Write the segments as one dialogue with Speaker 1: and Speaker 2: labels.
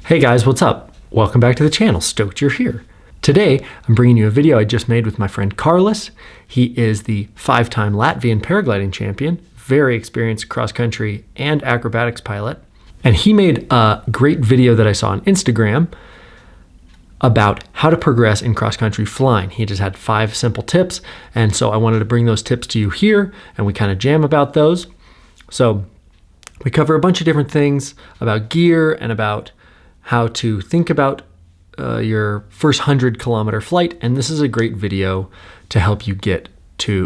Speaker 1: Hey guys, what's up? Welcome back to the channel. Stoked you're here. Today, I'm bringing you a video I just made with my friend Karlis. He is the 5-time Latvian paragliding champion, very experienced cross-country and acrobatics pilot. And he made a great video that I saw on Instagram about how to progress in cross-country flying. He just had 5 simple tips, and so I wanted to bring those tips to you here, and we kind of jam about those. So we cover a bunch of different things about gear and about how to think about your first 100-kilometer flight, and this is a great video to help you get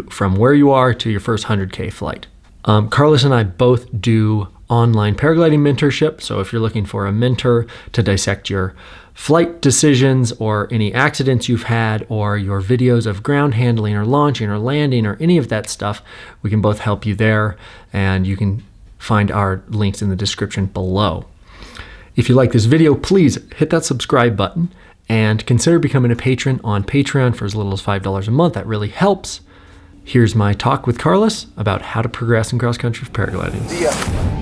Speaker 1: from where you are to your first 100K flight. Karlis and I both do online paragliding mentorship, so if you're looking for a mentor to dissect your flight decisions or any accidents you've had or your videos of ground handling or launching or landing or any of that stuff, we can both help you there, and you can find our links in the description below. If you like this video, please hit that subscribe button and consider becoming a patron on Patreon for as little as $5 a month. That really helps. Here's my talk with Karlis about how to progress in cross-country paragliding.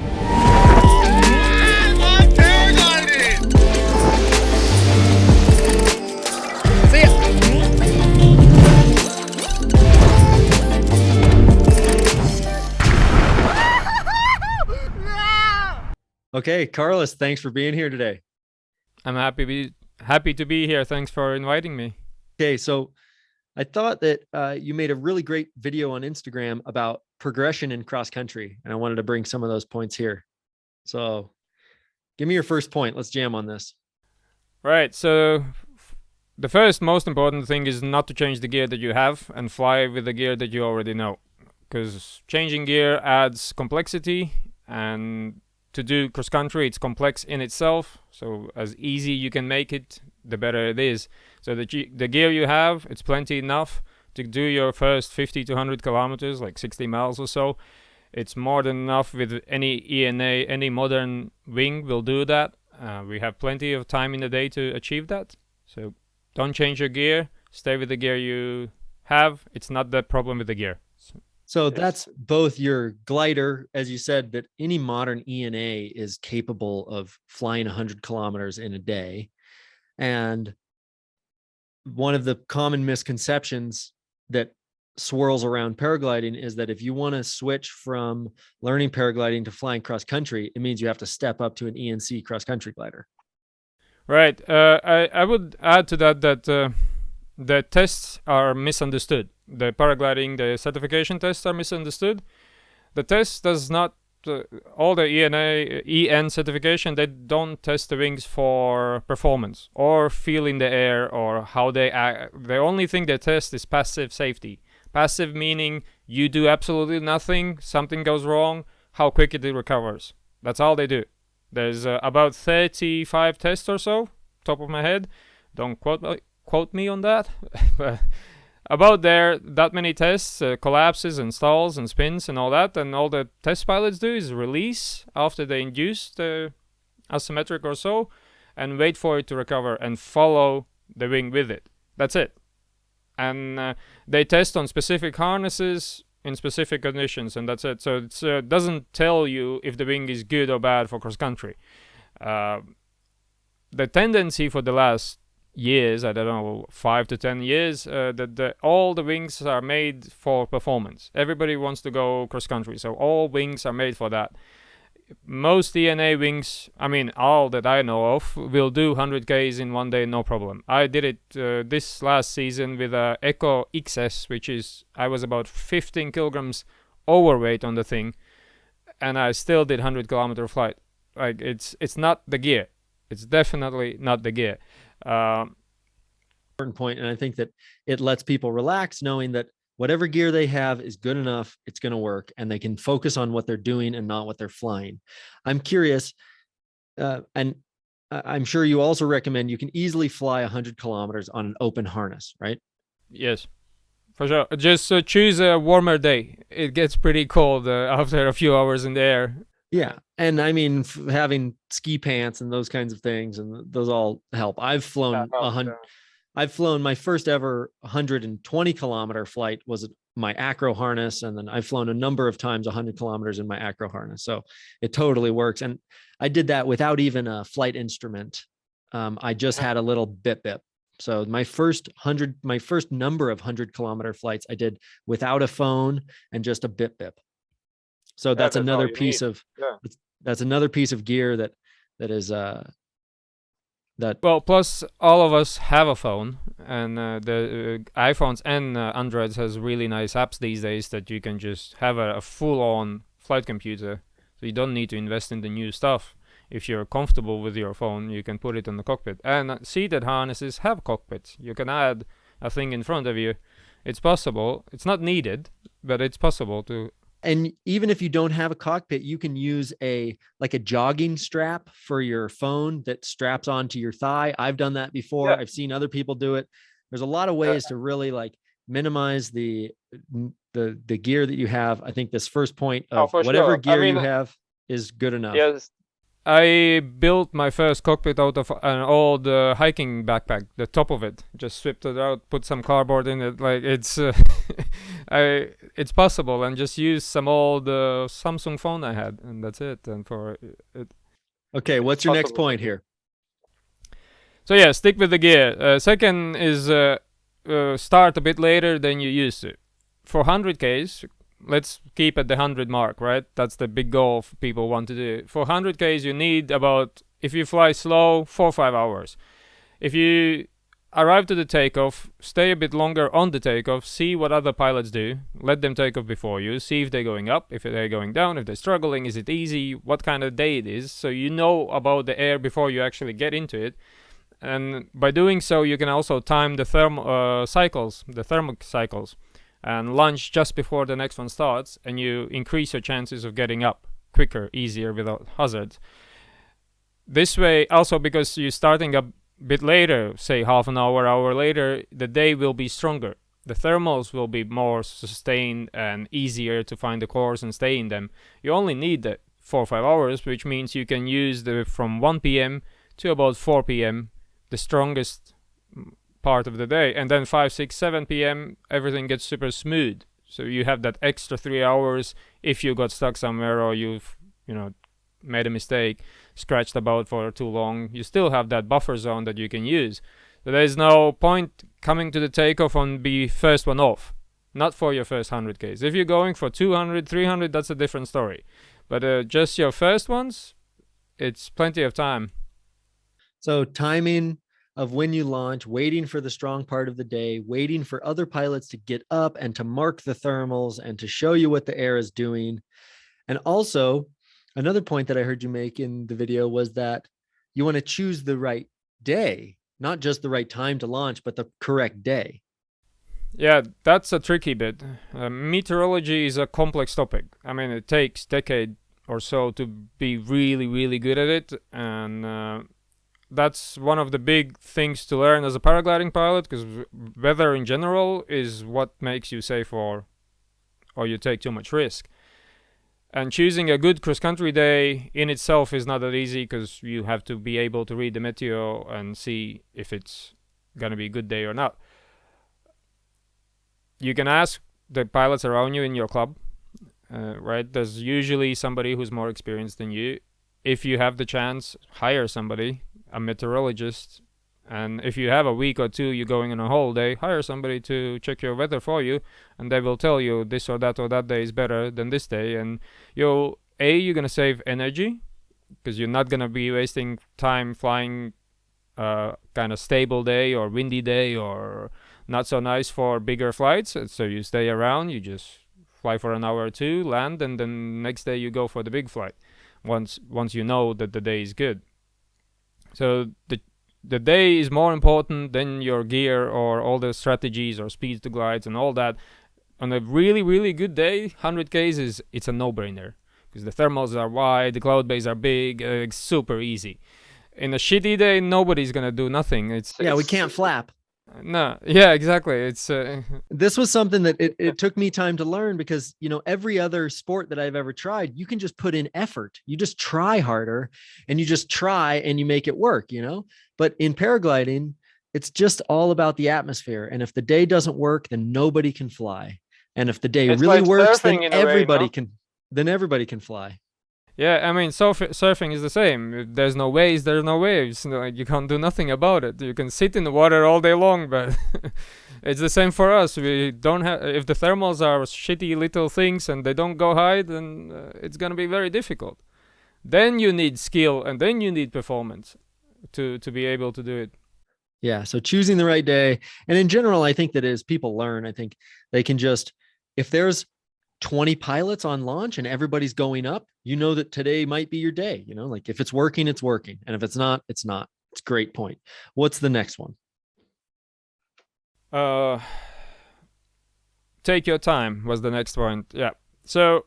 Speaker 1: Okay, Karlis, thanks for being here today.
Speaker 2: I'm happy to be here. Thanks for inviting me.
Speaker 1: Okay, so I thought that you made a really great video on Instagram about progression in cross country, and I wanted to bring some of those points here. So give me your first point. Let's jam on this.
Speaker 2: Right. So the first most important thing is not to change the gear that you have and fly with the gear that you already know, because changing gear adds complexity, and to do cross-country, it's complex in itself, so as easy you can make it, the better it is. So the gear you have, it's plenty enough to do your first 50 to 100 kilometers, like 60 miles or so. It's more than enough with any ENA, any modern wing will do that. We have plenty of time in the day to achieve that. So don't change your gear, stay with the gear you have. It's not the problem with the gear.
Speaker 1: So that's both your glider, as you said, that any modern ENA is capable of flying 100 kilometers in a day. And one of the common misconceptions that swirls around paragliding is that if you want to switch from learning paragliding to flying cross country, it means you have to step up to an ENC cross country glider.
Speaker 2: Right. I would add to that the tests are misunderstood. The paragliding, the certification tests are misunderstood. The test does not, all the EN certification, they don't test the wings for performance or feel in the air or how they act. The only thing they test is passive safety. Passive meaning you do absolutely nothing, something goes wrong, how quick it recovers. That's all they do. There's about 35 tests or so, top of my head. Don't quote me on that. But about that many tests, collapses and stalls and spins and all that, and all the test pilots do is release after they induce the asymmetric or so and wait for it to recover and follow the wing with it. That's it. And they test on specific harnesses in specific conditions, and that's it. So it doesn't tell you if the wing is good or bad for cross country. The tendency for the last years, I don't know, 5 to 10 years, that all the wings are made for performance. Everybody wants to go cross country, so all wings are made for that. Most ENA wings, I mean all that I know of, will do 100Ks in one day, no problem. I did it this last season with a Eco XS, which is, I was about 15 kilograms overweight on the thing, and I still did 100-kilometer flight. Like, it's not the gear. It's definitely not the gear.
Speaker 1: Important point, and I think that it lets people relax knowing that whatever gear they have is good enough, it's going to work, and they can focus on what they're doing and not what they're flying. I'm curious, and I'm sure you also recommend you can easily fly 100 kilometers on an open harness, right?
Speaker 2: Yes, for sure. Just choose a warmer day. It gets pretty cold after a few hours in the air.
Speaker 1: Yeah. And I mean, having ski pants and those kinds of things, and those all help. I've flown 100. I've flown my first ever 120 kilometer flight was my acro harness, and then I've flown a number of times 100 kilometers in my acro harness. So it totally works. And I did that without even a flight instrument. I just had a little bip bip. So my first number of 100-kilometer flights I did without a phone and just a bip bip. So that's another piece of that's another piece of gear that is that.
Speaker 2: Well, plus all of us have a phone, and the iPhones and Androids has really nice apps these days that you can just have a full-on flight computer, so you don't need to invest in the new stuff. If you're comfortable with your phone, you can put it in the cockpit. And seated harnesses have cockpits. You can add a thing in front of you. It's possible. It's not needed, but it's possible to.
Speaker 1: And even if you don't have a cockpit, you can use a jogging strap for your phone that straps onto your thigh. I've done that before. Yeah. I've seen other people do it. There's a lot of ways to really like minimize the gear that you have. I think this first point of whatever gear you have is good enough.
Speaker 2: Yes. I built my first cockpit out of an old hiking backpack, the top of it. Just stripped it out, put some cardboard in it. Like it's possible, and just use some old Samsung phone I had, and that's it. And for it.
Speaker 1: Okay, what's your next point here?
Speaker 2: So yeah, stick with the gear. Second is start a bit later than you used to. For 100Ks, let's keep at the 100 mark, right? That's the big goal people want to do. For 100Ks, you need about, if you fly slow, 4 or 5 hours. If you arrive to the takeoff, stay a bit longer on the takeoff, see what other pilots do, let them take off before you, see if they're going up, if they're going down, if they're struggling, is it easy, what kind of day it is, so you know about the air before you actually get into it. And by doing so, you can also time the thermic cycles, and launch just before the next one starts, and you increase your chances of getting up quicker, easier, without hazards. This way, also because you're starting a bit later, say half an hour later, the day will be stronger. The thermals will be more sustained and easier to find the course and stay in them. You only need the 4 or 5 hours, which means you can use from 1 p.m. to about 4 p.m., the strongest part of the day, and then 5, 6, 7 p.m. everything gets super smooth. So you have that extra 3 hours if you got stuck somewhere, or you've made a mistake, scratched about for too long. You still have that buffer zone that you can use. So there's no point coming to the takeoff and be first one off. Not for your first 100Ks. If you're going for 200, 300, that's a different story. But just your first ones, it's plenty of time.
Speaker 1: So timing of when you launch, waiting for the strong part of the day, waiting for other pilots to get up and to mark the thermals and to show you what the air is doing. And also, another point that I heard you make in the video was that you want to choose the right day, not just the right time to launch, but the correct day.
Speaker 2: Yeah, that's a tricky bit. Meteorology is a complex topic. I mean, it takes a decade or so to be really, really good at it. And that's one of the big things to learn as a paragliding pilot, because weather in general is what makes you safe or you take too much risk. And choosing a good cross-country day in itself is not that easy, because you have to be able to read the meteo and see if it's going to be a good day or not. You can ask the pilots around you in your club, right? There's usually somebody who's more experienced than you. If you have the chance, hire somebody, a meteorologist, and if you have a week or two you're going on a holiday, hire somebody to check your weather for you, and they will tell you this or that day is better than this day. And you're going to save energy, because you're not going to be wasting time flying kind of stable day or windy day or not so nice for bigger flights. So you stay around, you just fly for an hour or two, land, and then next day you go for the big flight once you know that the day is good. So the day is more important than your gear or all the strategies or speeds to glides and all that. On a really, really good day, 100Ks it's a no-brainer, because the thermals are wide, the cloud bays are big, it's super easy. In a shitty day, nobody's gonna do nothing.
Speaker 1: We can't flap.
Speaker 2: No, yeah, exactly. It's
Speaker 1: this was something that it took me time to learn, because every other sport that I've ever tried, you can just put in effort. You just try harder, and you just try and you make it work, But in paragliding, it's just all about the atmosphere. And if the day doesn't work, then nobody can fly. And if the day
Speaker 2: It's
Speaker 1: really
Speaker 2: like
Speaker 1: works,
Speaker 2: surfing in a way, no?
Speaker 1: then everybody can fly.
Speaker 2: Yeah, I mean, surfing is the same. If there's no waves, there's no waves. Like, you can't do nothing about it. You can sit in the water all day long, but it's the same for us. We don't have. If the thermals are shitty little things and they don't go high, then it's gonna be very difficult. Then you need skill, and then you need performance to be able to do it.
Speaker 1: Yeah. So choosing the right day. And in general, I think that as people learn, I think they can just, if there's 20 pilots on launch and everybody's going up, you know that today might be your day. You know, like if it's working, it's working. And if it's not, it's not. It's a great point. What's the next one?
Speaker 2: Take your time was the next point. Yeah. So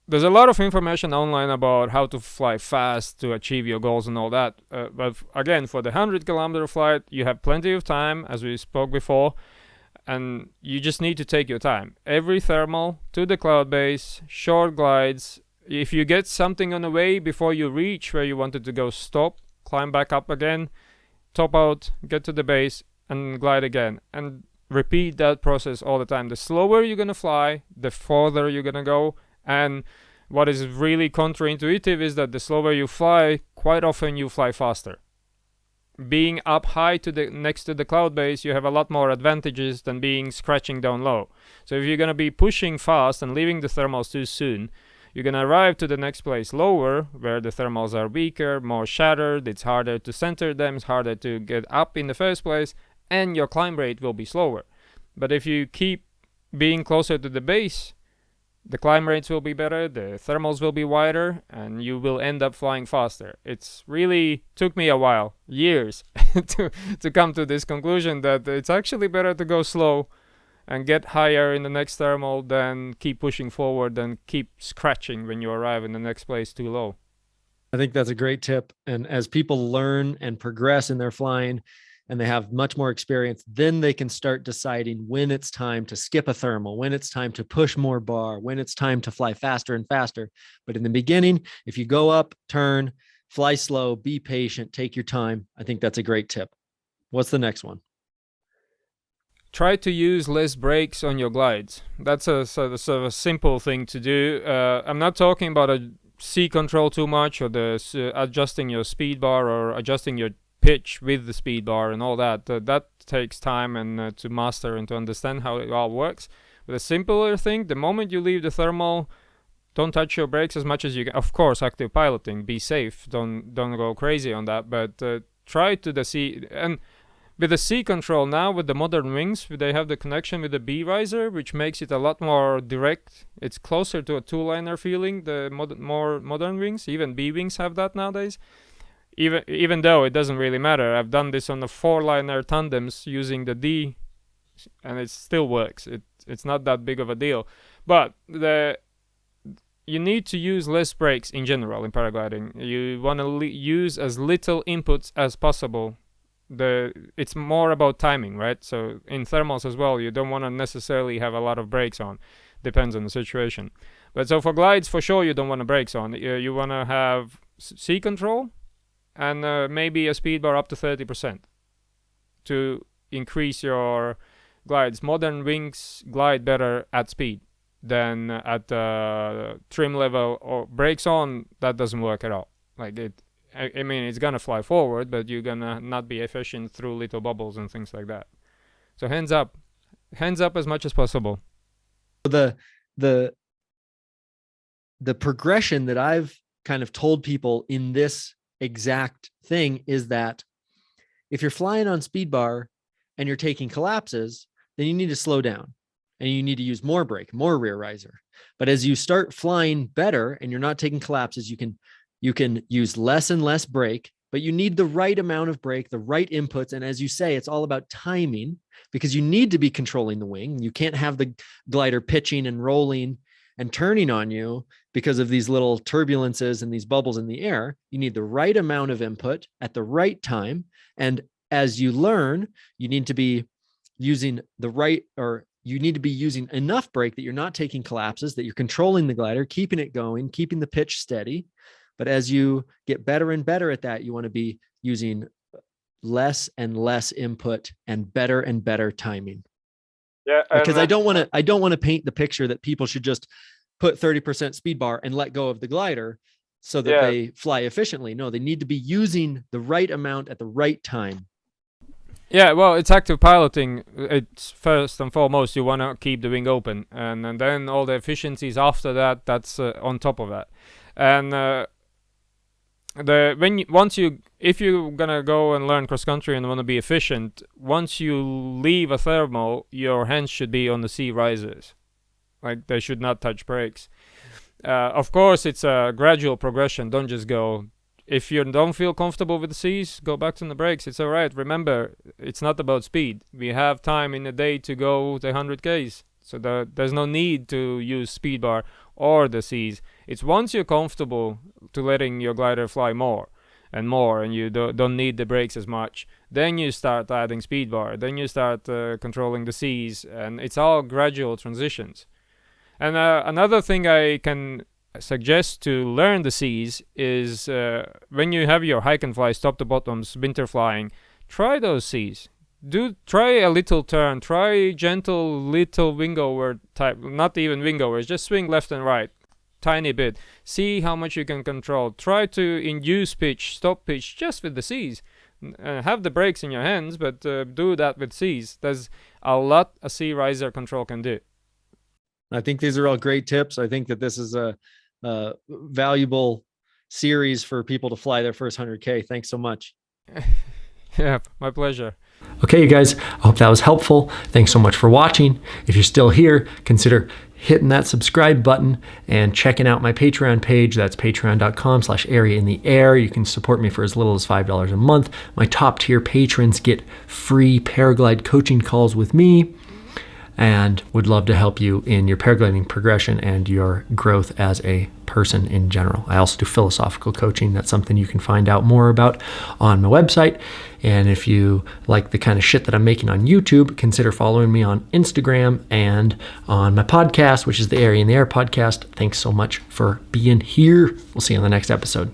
Speaker 2: there's a lot of information online about how to fly fast to achieve your goals and all that. But again, for the 100-kilometer flight, you have plenty of time, as we spoke before, and you just need to take your time. Every thermal to the cloud base, short glides. If you get something on the way before you reach where you wanted to go, stop, climb back up again, top out, get to the base, and glide again. And repeat that process all the time. The slower you're going to fly, the farther you're going to go. And what is really counterintuitive is that the slower you fly, quite often you fly faster. Being up high to the next to the cloud base, you have a lot more advantages than being scratching down low. So if you're going to be pushing fast and leaving the thermals too soon, you're going to arrive to the next place lower, where the thermals are weaker, more shattered, it's harder to center them, it's harder to get up in the first place, and your climb rate will be slower. But if you keep being closer to the base, the climb rates will be better, the thermals will be wider, and you will end up flying faster. It's really took me a while, years, to come to this conclusion that it's actually better to go slow and get higher in the next thermal than keep pushing forward and keep scratching when you arrive in the next place too low.
Speaker 1: I think that's a great tip. And as people learn and progress in their flying, and they have much more experience, then they can start deciding when it's time to skip a thermal, when it's time to push more bar, when it's time to fly faster and faster. But in the beginning, if you go up, turn, fly slow, be patient, take your time. I think that's a great tip. What's the next one?
Speaker 2: Try to use less brakes on your glides. That's a sort of a simple thing to do. I'm not talking about a C control too much, or adjusting your speed bar, or adjusting your pitch with the speed bar and all that. That takes time and to master and to understand how it all works. But a simpler thing, the moment you leave the thermal, don't touch your brakes as much as you can. Of course, active piloting, be safe, don't go crazy on that, but try to the C. And with the C control now, with the modern wings, they have the connection with the B riser, which makes it a lot more direct. It's closer to a two-liner feeling, the more modern wings. Even B wings have that nowadays. Even though it doesn't really matter. I've done this on the 4-liner tandems using the D, and it still works. It's not that big of a deal. But you need to use less brakes in general in paragliding. You want to use as little inputs as possible. It's more about timing, right? So in thermals as well, you don't want to necessarily have a lot of brakes on. Depends on the situation. But so for glides, for sure, you don't want the brakes on. You want to have C control, and maybe a speed bar up to 30% to increase your glides. Modern wings glide better at speed than at trim level, or brakes on. That doesn't work at all. Like I mean, it's gonna fly forward, but you're gonna not be efficient through little bubbles and things like that. So hands up as much as possible.
Speaker 1: The progression that I've kind of told people in this exact thing is that if you're flying on speed bar and you're taking collapses, then you need to slow down and you need to use more brake, more rear riser. But as you start flying better and you're not taking collapses, you can use less and less brake, but you need the right amount of brake, the right inputs. And as you say, it's all about timing, because you need to be controlling the wing. You can't have the glider pitching and rolling and turning on you because of these little turbulences and these bubbles in the air. You need the right amount of input at the right time. And as you learn, you need to be using you need to be using enough brake that you're not taking collapses, that you're controlling the glider, keeping it going, keeping the pitch steady. But as you get better and better at that, you want to be using less and less input and better timing.
Speaker 2: Yeah,
Speaker 3: because I don't want to paint the picture that people should just put 30% speed bar and let go of the glider so that they fly efficiently. No, they need to be using the right amount at the right time.
Speaker 2: Yeah, well, it's active piloting. It's first and foremost, you want to keep the wing open, and then all the efficiencies after that, that's on top of that. And if you're gonna go and learn cross country and want to be efficient, once you leave a thermal, your hands should be on the C risers, like they should not touch brakes. Of course, it's a gradual progression. Don't just go. If you don't feel comfortable with the C's, go back to the brakes. It's all right. Remember, it's not about speed. We have time in the day to go the 100 Ks. So there's no need to use speed bar or the C's. It's once you're comfortable to letting your glider fly more, and you don't need the brakes as much, then you start adding speed bar. Then you start controlling the C's, and it's all gradual transitions. And another thing I can suggest to learn the C's is when you have your hike and fly, stop to bottoms, winter flying, try those C's. Try a little turn, try gentle little wing over type, not even wing overs, just swing left and right, tiny bit. See how much you can control. Try to induce pitch, stop pitch just with the C's. Have the brakes in your hands, but do that with C's. There's a lot a C riser control can do.
Speaker 3: I think these are all great tips. I think that this is a valuable series for people to fly their first 100K. Thanks so much.
Speaker 2: Yeah, my pleasure.
Speaker 1: Okay, you guys, I hope that was helpful. Thanks so much for watching. If you're still here, consider hitting that subscribe button and checking out my Patreon page. That's patreon.com/areaintheair. You can support me for as little as $5 a month. My top tier patrons get free Paraglide coaching calls with me, and would love to help you in your paragliding progression and your growth as a person in general. I also do philosophical coaching. That's something you can find out more about on my website. And if you like the kind of shit that I'm making on YouTube, consider following me on Instagram and on my podcast, which is the Area in the Air podcast. Thanks so much for being here. We'll see you on the next episode.